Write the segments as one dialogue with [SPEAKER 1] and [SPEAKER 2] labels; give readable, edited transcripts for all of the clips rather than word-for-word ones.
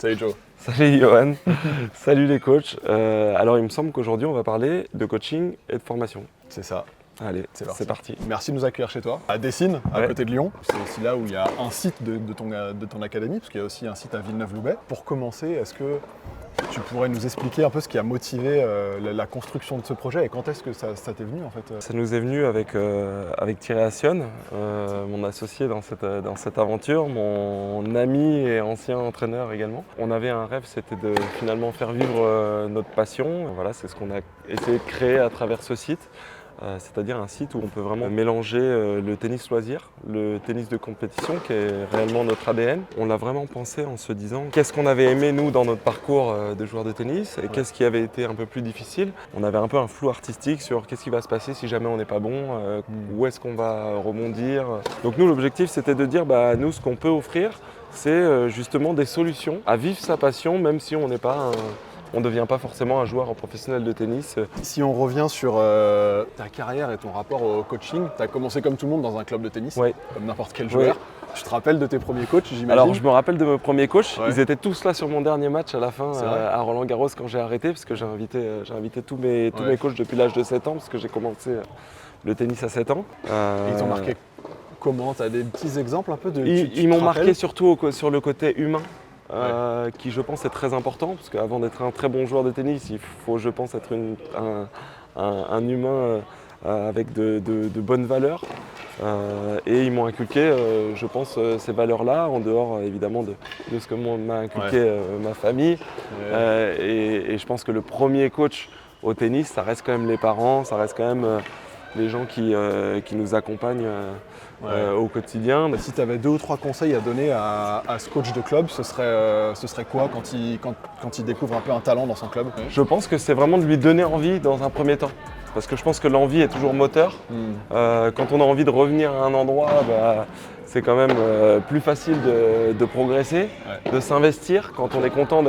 [SPEAKER 1] Salut Joe.
[SPEAKER 2] Salut Johan, salut les coachs. Alors il me semble qu'aujourd'hui on va parler de coaching et de formation.
[SPEAKER 1] C'est ça.
[SPEAKER 2] Allez, c'est parti.
[SPEAKER 1] Merci de nous accueillir chez toi, à Dessines, à côté de Lyon. C'est aussi là où il y a un site de ton académie, parce qu'il y a aussi un site à Villeneuve-Loubet. Pour commencer, est-ce que tu pourrais nous expliquer un peu ce qui a motivé la construction de ce projet et quand est-ce que ça t'est venu en fait
[SPEAKER 2] Ça nous est venu avec Thierry Assion, mon associé dans cette aventure, mon ami et ancien entraîneur également. On avait un rêve, c'était de finalement faire vivre notre passion. Voilà, c'est ce qu'on a essayé de créer à travers ce site. C'est-à-dire un site où on peut vraiment mélanger le tennis loisir, le tennis de compétition qui est réellement notre ADN. On l'a vraiment pensé en se disant qu'est-ce qu'on avait aimé nous dans notre parcours de joueur de tennis et qu'est-ce qui avait été un peu plus difficile. On avait un peu un flou artistique sur qu'est-ce qui va se passer si jamais on n'est pas bon, où est-ce qu'on va rebondir. Donc nous l'objectif c'était de dire nous ce qu'on peut offrir c'est justement des solutions à vivre sa passion même si on n'est pas on ne devient pas forcément un joueur professionnel de tennis.
[SPEAKER 1] Si on revient sur ta carrière et ton rapport au coaching, tu as commencé comme tout le monde dans un club de tennis, comme n'importe quel joueur. Tu te rappelles de tes premiers coachs, j'imagine?
[SPEAKER 2] Alors je me rappelle de mes premiers coachs, ils étaient tous là sur mon dernier match à la fin à Roland-Garros quand j'ai arrêté, parce que j'ai invité tous mes coachs depuis l'âge de 7 ans, parce que j'ai commencé le tennis à 7 ans.
[SPEAKER 1] Ils t'ont marqué comment? Tu as des petits exemples un peu de...
[SPEAKER 2] Ils m'ont marqué surtout sur le côté humain. Qui je pense est très important parce qu'avant d'être un très bon joueur de tennis, il faut je pense être un humain avec de bonnes valeurs et ils m'ont inculqué je pense ces valeurs-là en dehors évidemment de ce que m'a inculqué ma famille et je pense que le premier coach au tennis ça reste quand même les parents, ça reste quand même les gens qui nous accompagnent au quotidien.
[SPEAKER 1] Si tu avais 2 ou 3 conseils à donner à ce coach de club, ce serait quoi quand il découvre un peu un talent dans son club?
[SPEAKER 2] Je pense que c'est vraiment de lui donner envie dans un premier temps. Parce que je pense que l'envie est toujours moteur. Quand on a envie de revenir à un endroit, c'est quand même plus facile de progresser, de s'investir. Quand on est content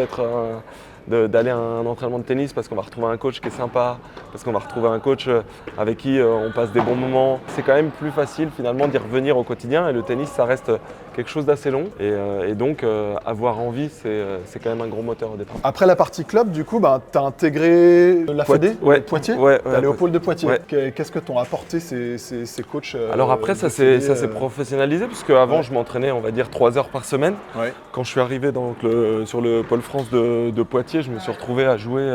[SPEAKER 2] d'aller à un entraînement de tennis parce qu'on va retrouver un coach qui est sympa, parce qu'on va retrouver un coach avec qui on passe des bons moments. C'est quand même plus facile finalement d'y revenir au quotidien et le tennis ça reste quelque chose d'assez long et donc avoir envie c'est quand même un gros moteur au départ.
[SPEAKER 1] Après la partie club du coup tu as intégré la Fédé Poitiers? Tu es allé au pôle de Poitiers. Qu'est-ce que t'ont apporté ces coachs?
[SPEAKER 2] Alors après ça s'est professionnalisé puisque avant je m'entraînais on va dire 3 heures par semaine. Quand je suis arrivé sur le pôle France de Poitiers, je me suis retrouvé à jouer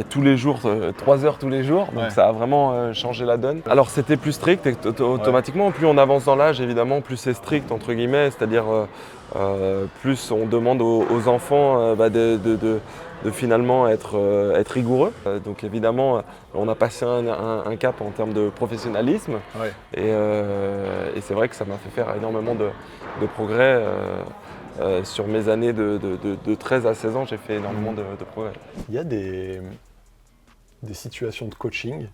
[SPEAKER 2] tous les jours, 3 heures tous les jours, donc ça a vraiment changé la donne. Alors c'était plus strict et automatiquement, plus on avance dans l'âge évidemment, plus c'est strict entre guillemets, c'est-à-dire plus on demande aux enfants de finalement être rigoureux. Donc évidemment on a passé un cap en termes de professionnalisme et c'est vrai que ça m'a fait faire énormément de progrès. Sur mes années de 13 à 16 ans, j'ai fait énormément de progrès.
[SPEAKER 1] Il y a des situations de coaching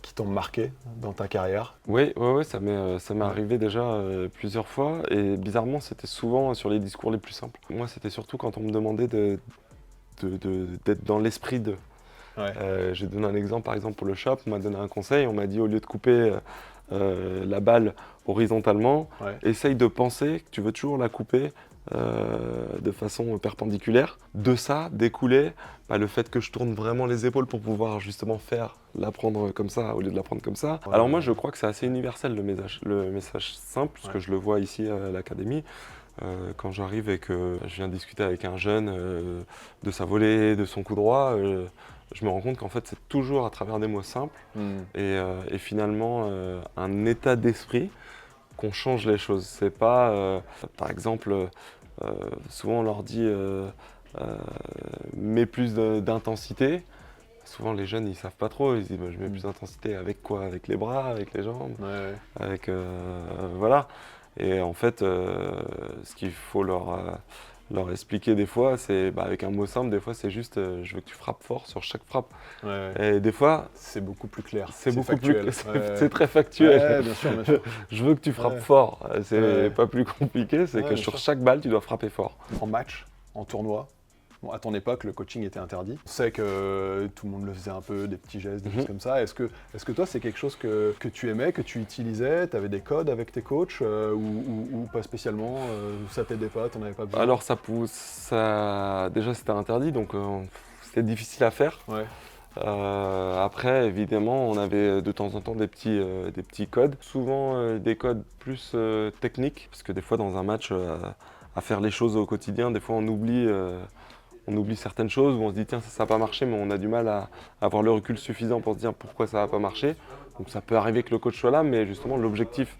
[SPEAKER 1] qui t'ont marqué dans ta carrière?
[SPEAKER 2] Oui, ça m'est arrivé déjà plusieurs fois et bizarrement, c'était souvent sur les discours les plus simples. Moi, c'était surtout quand on me demandait d'être dans l'esprit de. J'ai donné un exemple, par exemple pour le shop, on m'a donné un conseil, on m'a dit au lieu de couper la balle horizontalement, essaye de penser que tu veux toujours la couper de façon perpendiculaire. De ça découlait le fait que je tourne vraiment les épaules pour pouvoir justement la prendre comme ça au lieu de la prendre comme ça. Alors moi je crois que c'est assez universel le message simple, puisque je le vois ici à l'académie. Quand j'arrive et que je viens discuter avec un jeune de sa volée, de son coup droit, je me rends compte qu'en fait c'est toujours à travers des mots simples et finalement un état d'esprit qu'on change les choses. C'est pas, par exemple, souvent on leur dit mets plus d'intensité. Souvent les jeunes ils savent pas trop, ils se disent je mets plus d'intensité avec quoi? Avec les bras, avec les jambes, avec voilà. Et en fait ce qu'il faut leur expliquer des fois, c'est avec un mot simple, des fois c'est juste je veux que tu frappes fort sur chaque frappe. Et des fois
[SPEAKER 1] c'est beaucoup plus clair.
[SPEAKER 2] C'est très factuel.
[SPEAKER 1] Bien sûr.
[SPEAKER 2] Je veux que tu frappes fort. C'est pas plus compliqué, c'est que sur chaque balle tu dois frapper fort.
[SPEAKER 1] En match, en tournoi, Bon, à ton époque, le coaching était interdit. On sait que tout le monde le faisait un peu, des petits gestes, des choses comme ça. Est-ce que toi, c'est quelque chose que tu aimais, que tu utilisais? Tu avais des codes avec tes coachs ou pas spécialement? Ça t'aidait pas, t'en avais pas besoin?
[SPEAKER 2] Alors déjà c'était interdit, donc c'était difficile à faire.
[SPEAKER 1] Ouais.
[SPEAKER 2] Après, évidemment, on avait de temps en temps des petits codes. Souvent des codes plus techniques, parce que des fois dans un match, à faire les choses au quotidien, des fois on oublie certaines choses, où on se dit tiens ça n'a pas marché, mais on a du mal à avoir le recul suffisant pour se dire pourquoi ça n'a pas marché. Donc ça peut arriver que le coach soit là, mais justement l'objectif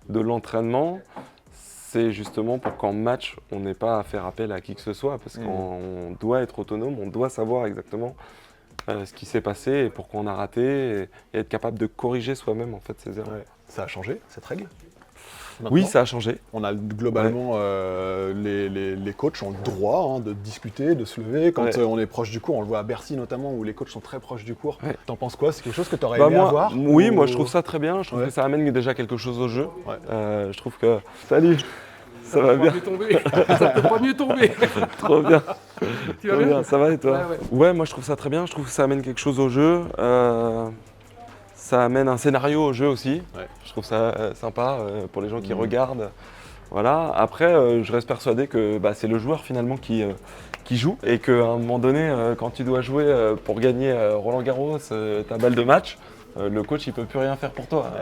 [SPEAKER 2] de l'entraînement, c'est justement pour qu'en match, on n'ait pas à faire appel à qui que ce soit, parce qu'on doit être autonome, on doit savoir exactement ce qui s'est passé et pourquoi on a raté, et être capable de corriger soi-même en fait ces erreurs.
[SPEAKER 1] Ouais. Ça a changé, cette règle? Maintenant,
[SPEAKER 2] Oui, ça a changé.
[SPEAKER 1] on a globalement, les coachs ont le droit de discuter, de se lever. Quand on est proche du cours, on le voit à Bercy notamment, où les coachs sont très proches du cours. Ouais. T'en penses quoi? C'est quelque chose que tu aurais aimé avoir?
[SPEAKER 2] Oui, moi je trouve ça très bien. Je trouve que ça amène déjà quelque chose au jeu. Ouais. Je trouve que... Salut, ça va bien?
[SPEAKER 3] Ça peut pas mieux tomber.
[SPEAKER 2] Trop bien.
[SPEAKER 3] Tu vas bien?
[SPEAKER 2] Ça va et toi? Ouais, moi je trouve ça très bien. Je trouve que ça amène quelque chose au jeu. Ça amène un scénario au jeu aussi. Ouais. Je trouve ça sympa pour les gens qui regardent. Voilà. Après, je reste persuadé que c'est le joueur finalement qui joue et qu'à un moment donné, quand tu dois jouer pour gagner Roland Garros, ta balle de match, le coach il peut plus rien faire pour toi.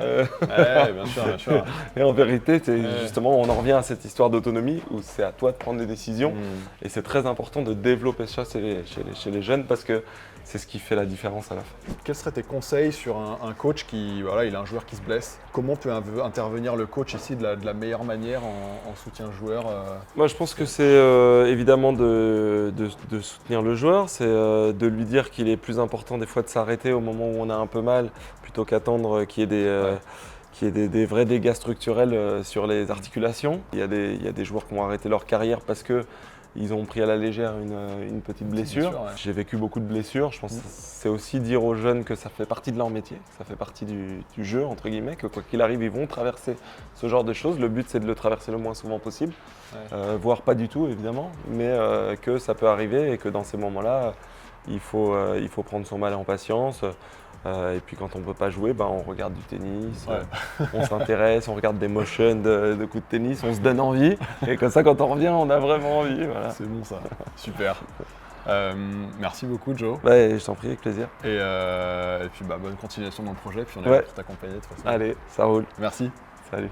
[SPEAKER 1] Bien sûr, bien sûr.
[SPEAKER 2] Et en vérité, justement, on en revient à cette histoire d'autonomie où c'est à toi de prendre des décisions. Et c'est très important de développer ça chez les jeunes parce que c'est ce qui fait la différence à la fin.
[SPEAKER 1] Quels seraient tes conseils sur un coach qui, voilà, il a un joueur qui se blesse? Comment peut intervenir le coach ici de la meilleure manière en soutien joueur?
[SPEAKER 2] Moi, je pense que c'est évidemment de soutenir le joueur, c'est de lui dire qu'il est plus important des fois de s'arrêter au moment où on a un peu mal, plutôt qu'attendre qu'il y ait des vrais dégâts structurels sur les articulations. Il y a des joueurs qui ont arrêté leur carrière parce que ils ont pris à la légère une petite blessure. J'ai vécu beaucoup de blessures. Je pense que c'est aussi dire aux jeunes que ça fait partie de leur métier, ça fait partie du jeu, entre guillemets, que quoi qu'il arrive, ils vont traverser ce genre de choses. Le but, c'est de le traverser le moins souvent possible, voire pas du tout, évidemment, mais que ça peut arriver et que dans ces moments-là, il faut prendre son mal en patience. Et puis quand on ne peut pas jouer, on regarde du tennis, on s'intéresse, on regarde des motions de coups de tennis, on se donne envie. Et comme ça, quand on revient, on a vraiment envie. Voilà.
[SPEAKER 1] C'est bon ça, super. Merci beaucoup Joe.
[SPEAKER 2] Je t'en prie, avec plaisir.
[SPEAKER 1] Et puis bonne continuation dans le projet, puis on est là pour t'accompagner de toute façon.
[SPEAKER 2] Allez, ça roule.
[SPEAKER 1] Merci.
[SPEAKER 2] Salut.